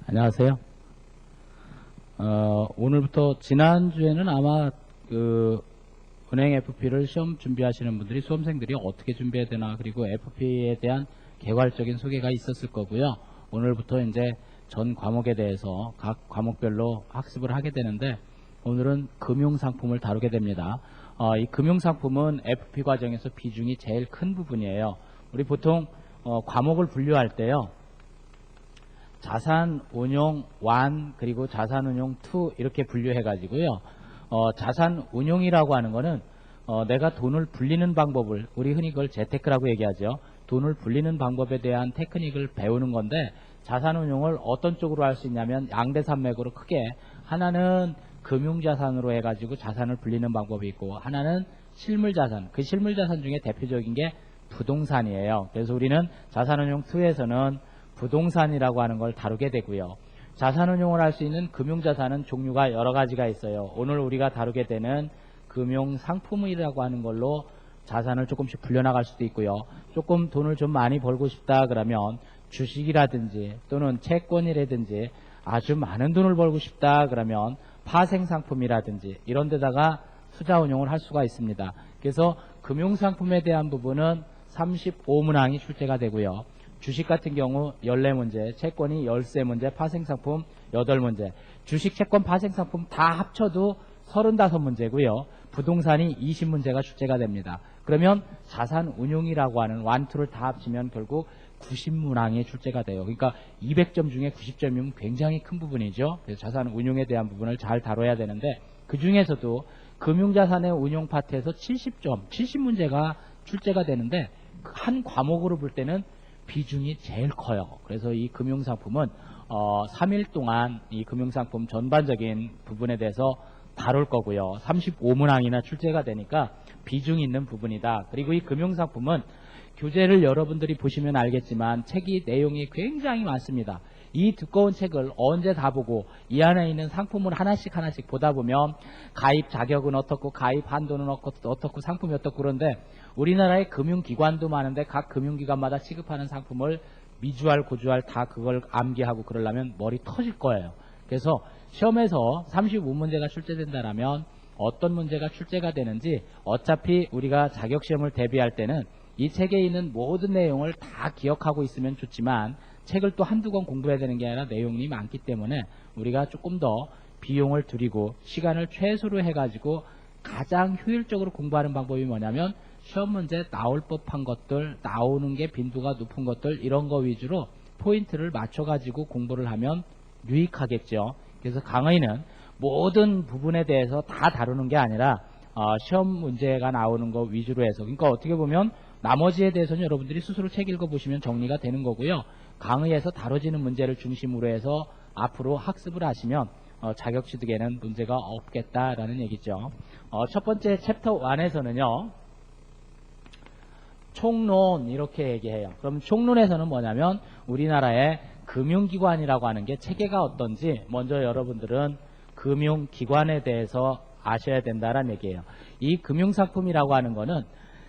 안녕하세요. 오늘부터 지난주에는 아마 은행 FP를 시험 준비하시는 분들이 수험생들이 어떻게 준비해야 되나, 그리고 FP에 대한 개괄적인 소개가 있었을 거고요. 오늘부터 이제 전 과목에 대해서 각 과목별로 학습을 하게 되는데, 오늘은 금융상품을 다루게 됩니다. 이 금융상품은 FP 과정에서 비중이 제일 큰 부분이에요. 우리 보통 과목을 분류할 때요, 자산운용 1 그리고 자산운용 2 이렇게 분류해 가지고요. 자산운용이라고 하는 거는 내가 돈을 불리는 방법을, 우리 흔히 그걸 재테크라고 얘기하죠. 돈을 불리는 방법에 대한 테크닉을 배우는 건데, 자산운용을 어떤 쪽으로 할 수 있냐면 양대산맥으로 크게, 하나는 금융자산으로 해가지고 자산을 불리는 방법이 있고, 하나는 실물자산, 그 실물자산 중에 대표적인 게 부동산이에요. 그래서 우리는 자산운용 2에서는 부동산이라고 하는 걸 다루게 되고요. 자산운용을 할 수 있는 금융자산은 종류가 여러 가지가 있어요. 오늘 우리가 다루게 되는 금융상품이라고 하는 걸로 자산을 조금씩 불려나갈 수도 있고요. 조금 돈을 좀 많이 벌고 싶다 그러면 주식이라든지 또는 채권이라든지, 아주 많은 돈을 벌고 싶다 그러면 파생상품이라든지 이런 데다가 투자운용을 할 수가 있습니다. 그래서 금융상품에 대한 부분은 35문항이 출제가 되고요. 주식 같은 경우 14문제, 채권이 13문제, 파생상품 8문제, 주식, 채권, 파생상품 다 합쳐도 35문제고요. 부동산이 20문제가 출제가 됩니다. 그러면 자산운용이라고 하는 1, 2를 다 합치면 결국 90문항이 출제가 돼요. 그러니까 200점 중에 90점이면 굉장히 큰 부분이죠. 그래서 자산운용에 대한 부분을 잘 다뤄야 되는데, 그 중에서도 금융자산의 운용 파트에서 70점, 70문제가 출제가 되는데, 한 과목으로 볼 때는 비중이 제일 커요. 그래서 이 금융상품은 3일 동안 이 금융상품 전반적인 부분에 대해서 다룰 거고요. 35문항이나 출제가 되니까 비중 있는 부분이다. 그리고 이 금융상품은 교재를 여러분들이 보시면 알겠지만 책이 내용이 굉장히 많습니다. 이 두꺼운 책을 언제 다 보고 이 안에 있는 상품을 하나씩 보다 보면 가입 자격은 어떻고 가입 한도는 어떻고 상품이 어떻고, 그런데 우리나라의 금융기관도 많은데 각 금융기관마다 취급하는 상품을 미주알 고주알 다 그걸 암기하고 그러려면 머리 터질 거예요. 그래서 시험에서 35문제가 출제된다라면 어떤 문제가 출제가 되는지, 어차피 우리가 자격시험을 대비할 때는 이 책에 있는 모든 내용을 다 기억하고 있으면 좋지만, 책을 또 한두 권 공부해야 되는 게 아니라 내용이 많기 때문에 우리가 조금 더 비용을 들이고 시간을 최소로 해가지고 가장 효율적으로 공부하는 방법이 뭐냐면, 시험 문제 나올 법한 것들, 나오는 게 빈도가 높은 것들, 이런 거 위주로 포인트를 맞춰가지고 공부를 하면 유익하겠죠. 그래서 강의는 모든 부분에 대해서 다 다루는 게 아니라 시험 문제가 나오는 거 위주로 해서, 그러니까 어떻게 보면 나머지에 대해서는 여러분들이 스스로 책 읽어보시면 정리가 되는 거고요. 강의에서 다뤄지는 문제를 중심으로 해서 앞으로 학습을 하시면 자격 취득에는 문제가 없겠다라는 얘기죠. 첫 번째 챕터 1에서는요, 총론 이렇게 얘기해요. 그럼 총론에서는 뭐냐면 우리나라의 금융기관이라고 하는 게 체계가 어떤지 먼저 여러분들은 금융기관에 대해서 아셔야 된다라는 얘기예요. 이 금융상품이라고 하는 거는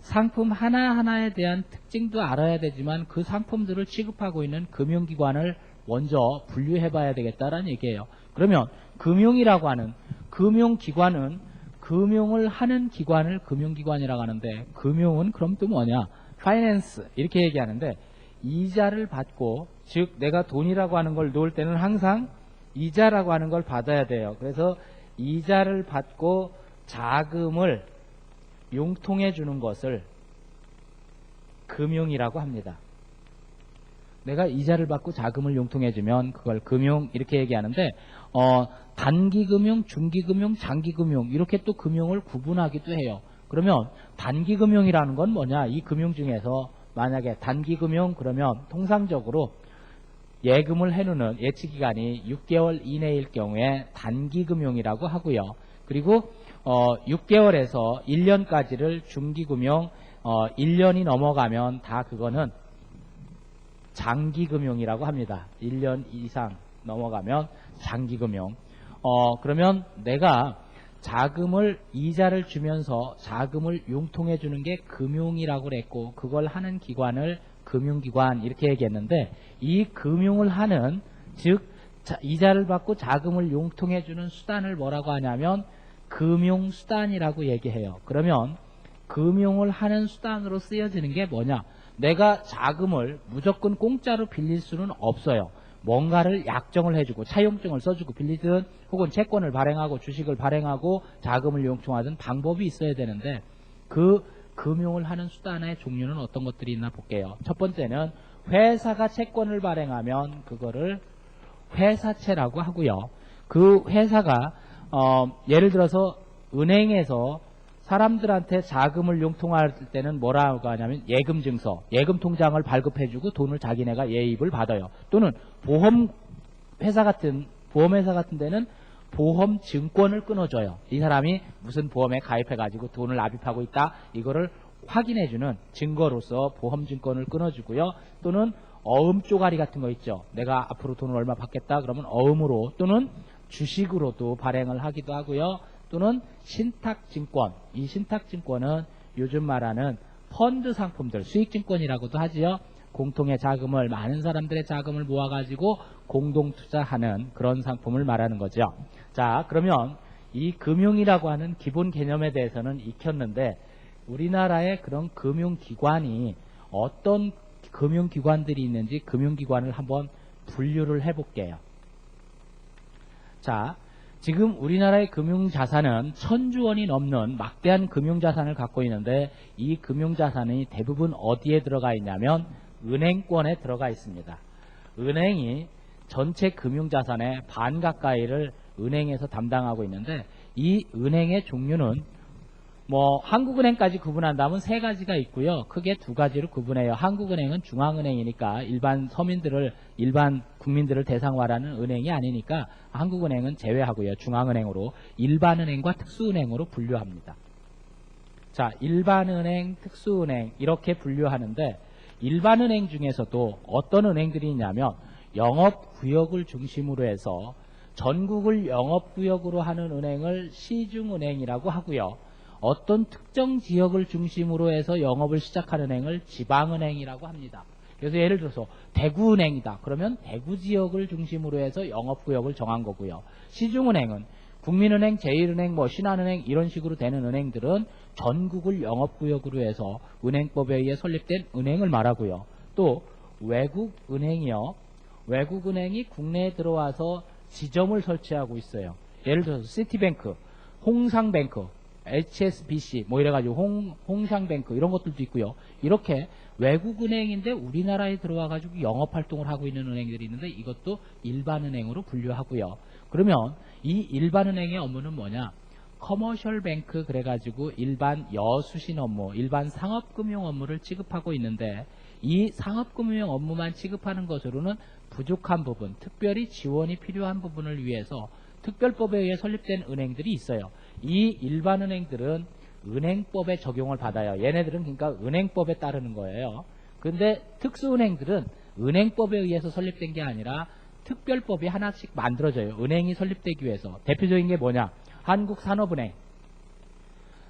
상품 하나하나에 대한 특징도 알아야 되지만 그 상품들을 취급하고 있는 금융기관을 먼저 분류해 봐야 되겠다라는 얘기예요. 그러면 금융이라고 하는, 금융기관은 금융을 하는 기관을 금융기관이라고 하는데, 금융은 그럼 또 뭐냐? 파이낸스 이렇게 얘기하는데, 이자를 받고, 즉 내가 돈이라고 하는 걸 놓을 때는 항상 이자라고 하는 걸 받아야 돼요. 그래서 이자를 받고 자금을 융통해 주는 것을 금융이라고 합니다. 내가 이자를 받고 자금을 융통해 주면 그걸 금융 이렇게 얘기하는데, 단기금융, 중기금융, 장기금융 이렇게 또 금융을 구분하기도 해요. 그러면 단기금융이라는 건 뭐냐? 이 금융 중에서 만약에 단기금융 그러면 통상적으로 예금을 해놓는 예치기간이 6개월 이내일 경우에 단기금융이라고 하고요. 그리고 6개월에서 1년까지를 중기금융, 1년이 넘어가면 다 그거는 장기금융이라고 합니다. 1년 이상 넘어가면 장기금융. 그러면 내가 자금을, 이자를 주면서 자금을 융통해 주는 게 금융이라고 그랬고, 그걸 하는 기관을 금융기관 이렇게 얘기했는데, 이 금융을 하는, 즉 이자를 받고 자금을 융통해주는 수단을 뭐라고 하냐면 금융수단이라고 얘기해요. 그러면 금융을 하는 수단으로 쓰여지는 게 뭐냐? 내가 자금을 무조건 공짜로 빌릴 수는 없어요. 뭔가를 약정을 해주고 차용증을 써주고 빌리든 혹은 채권을 발행하고 주식을 발행하고 자금을 융통하든 방법이 있어야 되는데 그 금융을 하는 수단의 종류는 어떤 것들이 있나 볼게요. 첫 번째는 회사가 채권을 발행하면 그거를 회사채라고 하고요. 그 회사가 예를 들어서 은행에서 사람들한테 자금을 융통할 때는 뭐라고 하냐면 예금증서, 예금통장을 발급해주고 돈을 자기네가 예입을 받아요. 또는 보험회사 같은 데는 보험증권을 끊어줘요. 이 사람이 무슨 보험에 가입해가지고 돈을 납입하고 있다, 이거를 확인해주는 증거로서 보험증권을 끊어주고요. 또는 어음 쪼가리 같은 거 있죠. 내가 앞으로 돈을 얼마 받겠다 그러면 어음으로 또는 주식으로도 발행을 하기도 하고요. 또는 신탁증권, 이 신탁증권은 요즘 말하는 펀드 상품들, 수익증권이라고도 하지요. 공통의 자금을, 많은 사람들의 자금을 모아가지고 공동투자하는 그런 상품을 말하는 거죠. 자, 그러면 이 금융이라고 하는 기본 개념에 대해서는 익혔는데 우리나라의 그런 금융기관이 어떤 금융기관들이 있는지 금융기관을 한번 분류를 해볼게요. 자, 지금 우리나라의 금융자산은 1000조 원이 넘는 막대한 금융자산을 갖고 있는데 이 금융자산이 대부분 어디에 들어가 있냐면 은행권에 들어가 있습니다. 은행이 전체 금융자산의 반 가까이를 은행에서 담당하고 있는데 이 은행의 종류는 한국은행까지 구분한다면 3가지가 있고요. 크게 2가지로 구분해요. 한국은행은 중앙은행이니까 일반 서민들을, 일반 국민들을 대상으로 하는 은행이 아니니까 한국은행은 제외하고요. 중앙은행으로 일반은행과 특수은행으로 분류합니다. 자, 일반은행, 특수은행 이렇게 분류하는데 일반은행 중에서도 어떤 은행들이 있냐면 영업구역을 중심으로 해서 전국을 영업구역으로 하는 은행을 시중은행이라고 하고요. 어떤 특정 지역을 중심으로 해서 영업을 시작하는 은행을 지방은행이라고 합니다. 그래서 예를 들어서 대구은행이다. 그러면 대구 지역을 중심으로 해서 영업구역을 정한 거고요. 시중은행은 국민은행, 제일은행, 신한은행 이런 식으로 되는 은행들은 전국을 영업구역으로 해서 은행법에 의해 설립된 은행을 말하고요. 또 외국은행이요. 외국은행이 국내에 들어와서 지점을 설치하고 있어요. 예를 들어서 시티뱅크, 홍상뱅크, HSBC 이래가지고 홍상뱅크 이런 것들도 있고요. 이렇게 외국은행인데 우리나라에 들어와가지고 영업활동을 하고 있는 은행들이 있는데 이것도 일반은행으로 분류하고요. 그러면 이 일반은행의 업무는 뭐냐? 커머셜 뱅크 그래가지고 일반 여수신 업무, 일반 상업금융 업무를 취급하고 있는데 이 상업금융 업무만 취급하는 것으로는 부족한 부분, 특별히 지원이 필요한 부분을 위해서 특별법에 의해 설립된 은행들이 있어요. 이 일반은행들은 은행법에 적용을 받아요. 얘네들은 그러니까 은행법에 따르는 거예요. 근데 특수은행들은 은행법에 의해서 설립된 게 아니라 특별법이 하나씩 만들어져요. 은행이 설립되기 위해서. 대표적인 게 뭐냐? 한국산업은행.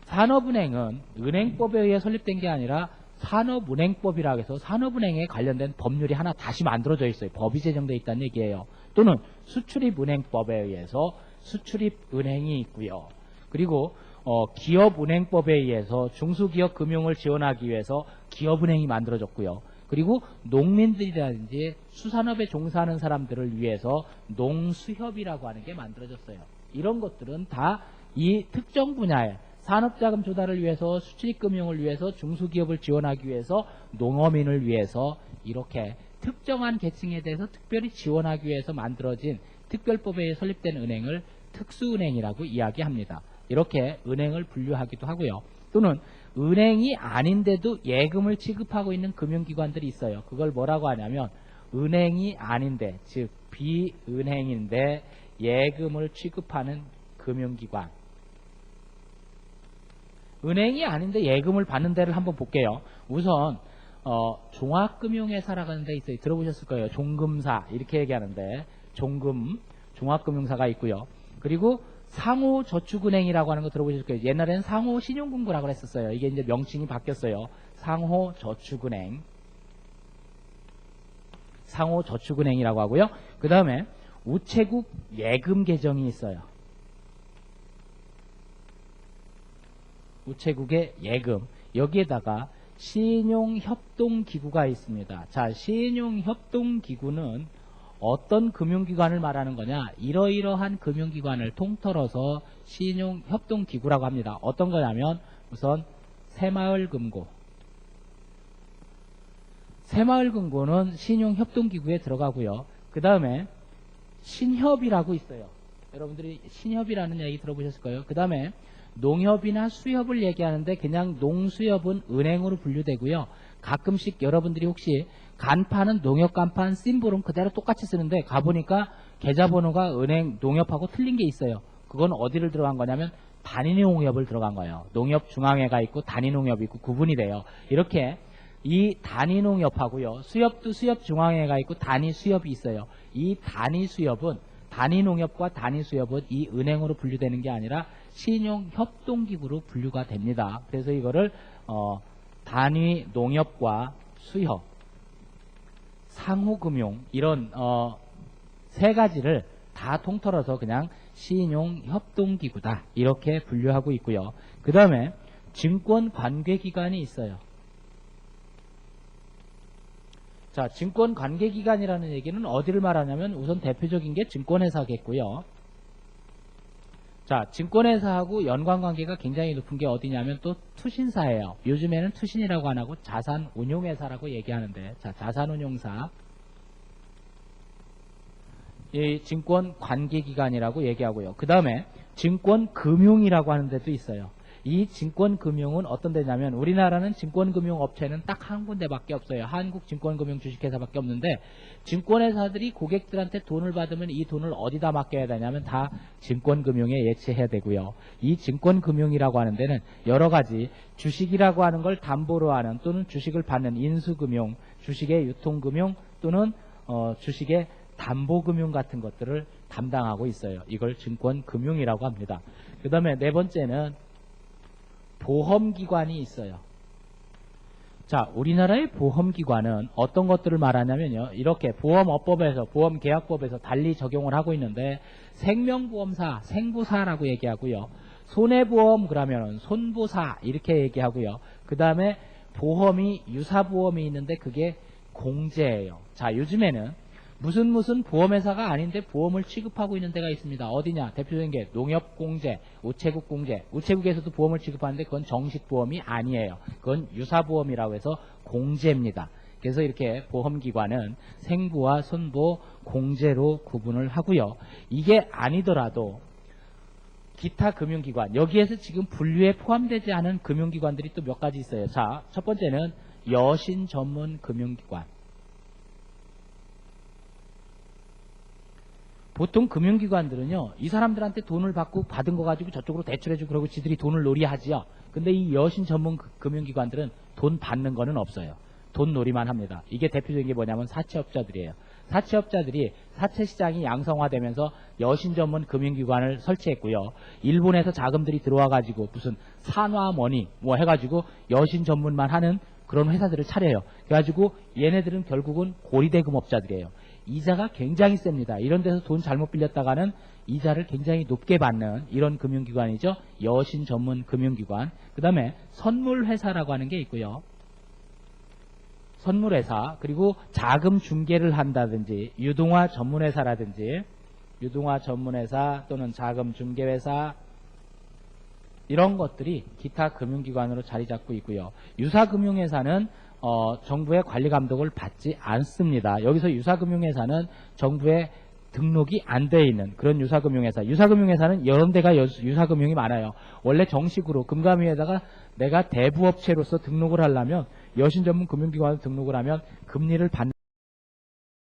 산업은행은 은행법에 의해 설립된 게 아니라 산업은행법이라고 해서 산업은행에 관련된 법률이 하나 다시 만들어져 있어요. 법이 제정되어 있다는 얘기예요. 또는 수출입은행법에 의해서 수출입은행이 있고요. 그리고 기업은행법에 의해서 중소기업 금융을 지원하기 위해서 기업은행이 만들어졌고요. 그리고 농민들이라든지 수산업에 종사하는 사람들을 위해서 농수협이라고 하는 게 만들어졌어요. 이런 것들은 다 이 특정 분야에 산업자금 조달을 위해서 수출입금융을 위해서 중소기업을 지원하기 위해서 농어민을 위해서 이렇게 특정한 계층에 대해서 특별히 지원하기 위해서 만들어진 특별법에 의해 설립된 은행을 특수은행이라고 이야기합니다. 이렇게 은행을 분류하기도 하고요. 또는 은행이 아닌데도 예금을 취급하고 있는 금융기관들이 있어요. 그걸 뭐라고 하냐면 은행이 아닌데, 즉 비은행인데 예금을 취급하는 금융기관. 은행이 아닌데 예금을 받는 데를 한번 볼게요. 우선 종합금융회사라고 하는 데 있어요. 들어보셨을 거예요. 종금사 이렇게 얘기하는데 종합금융사가 있고요. 그리고 상호저축은행이라고 하는 거 들어보셨을 거예요. 옛날에는 상호신용금고라고 했었어요. 이게 이제 명칭이 바뀌었어요. 상호저축은행이라고 하고요. 그 다음에 우체국 예금 계정이 있어요. 우체국의 예금, 여기에다가 신용협동기구가 있습니다. 자, 신용협동기구는 어떤 금융기관을 말하는 거냐? 이러이러한 금융기관을 통틀어서 신용협동기구라고 합니다. 어떤 거냐면 우선 새마을금고. 새마을금고는 신용협동기구에 들어가고요. 그 다음에 신협이라고 있어요. 여러분들이 신협이라는 얘기 들어보셨을 거예요. 그 다음에 농협이나 수협을 얘기하는데 그냥 농수협은 은행으로 분류되고요. 가끔씩 여러분들이 혹시 간판은 농협 간판 심볼은 그대로 똑같이 쓰는데 가보니까 계좌번호가 은행 농협하고 틀린 게 있어요. 그건 어디를 들어간 거냐면 단위농협을 들어간 거예요. 농협 중앙회가 있고 단위농협이 있고 구분이 돼요. 이렇게 이 단위농협하고요. 수협도 수협 중앙회가 있고 단위수협이 있어요. 이 단위수협은 단위농협과 단위수협은 이 은행으로 분류되는 게 아니라 신용협동기구로 분류가 됩니다. 그래서 이거를 단위농협과 수협, 상호금융 이런 세 가지를 다 통틀어서 그냥 신용협동기구다 이렇게 분류하고 있고요. 그 다음에 증권관계기관이 있어요. 자, 증권관계기관이라는 얘기는 어디를 말하냐면 우선 대표적인 게 증권회사겠고요. 자, 증권회사하고 연관관계가 굉장히 높은 게 어디냐면 또 투신사예요. 요즘에는 투신이라고 안 하고 자산운용회사라고 얘기하는데, 자, 자산운용사, 이 증권관계기관이라고 얘기하고요. 그 다음에 증권금융이라고 하는 데도 있어요. 이 증권금융은 어떤 데냐면 우리나라는 증권금융업체는 딱 한 군데밖에 없어요. 한국증권금융주식회사밖에 없는데 증권회사들이 고객들한테 돈을 받으면 이 돈을 어디다 맡겨야 되냐면 다 증권금융에 예치해야 되고요. 이 증권금융이라고 하는 데는 여러 가지 주식이라고 하는 걸 담보로 하는 또는 주식을 받는 인수금융, 주식의 유통금융 또는 주식의 담보금융 같은 것들을 담당하고 있어요. 이걸 증권금융이라고 합니다. 그 다음에 네 번째는 보험기관이 있어요. 자, 우리나라의 보험기관은 어떤 것들을 말하냐면요. 이렇게 보험업법에서, 보험계약법에서 달리 적용을 하고 있는데 생명보험사, 생보사라고 얘기하고요. 손해보험 그러면 손보사 이렇게 얘기하고요. 그 다음에 보험이 유사보험이 있는데 그게 공제예요. 자, 요즘에는 무슨 보험회사가 아닌데 보험을 취급하고 있는 데가 있습니다. 어디냐? 대표적인 게 농협공제, 우체국공제. 우체국에서도 보험을 취급하는데 그건 정식보험이 아니에요. 그건 유사보험이라고 해서 공제입니다. 그래서 이렇게 보험기관은 생보와 손보, 공제로 구분을 하고요. 이게 아니더라도 기타 금융기관, 여기에서 지금 분류에 포함되지 않은 금융기관들이 또 몇 가지 있어요. 자, 첫 번째는 여신 전문 금융기관. 보통 금융기관들은요, 이 사람들한테 돈을 받고 받은 거 가지고 저쪽으로 대출해주고 그러고 지들이 돈을 놀이하지요. 근데 이 여신 전문 금융기관들은 돈 받는 거는 없어요. 돈 놀이만 합니다. 이게 대표적인 게 뭐냐면 사채업자들이에요. 사채업자들이 사채시장이 양성화되면서 여신 전문 금융기관을 설치했고요. 일본에서 자금들이 들어와가지고 무슨 산화머니 뭐 해가지고 여신 전문만 하는 그런 회사들을 차려요. 그래가지고 얘네들은 결국은 고리대금업자들이에요. 이자가 굉장히 셉니다. 이런 데서 돈 잘못 빌렸다가는 이자를 굉장히 높게 받는 이런 금융기관이죠. 여신 전문 금융기관. 그 다음에 선물회사라고 하는 게 있고요. 선물회사, 그리고 자금 중개를 한다든지 유동화 전문회사라든지 유동화 전문회사 또는 자금 중개회사 이런 것들이 기타 금융기관으로 자리 잡고 있고요. 유사금융회사는 정부의 관리 감독을 받지 않습니다. 여기서 유사금융회사는 정부의 등록이 안 돼 있는 그런 유사금융회사. 유사금융회사는 여러 데가 유사금융이 많아요. 원래 정식으로 금감위에다가 내가 대부업체로서 등록을 하려면 여신 전문 금융기관에 등록을 하면 금리를 받는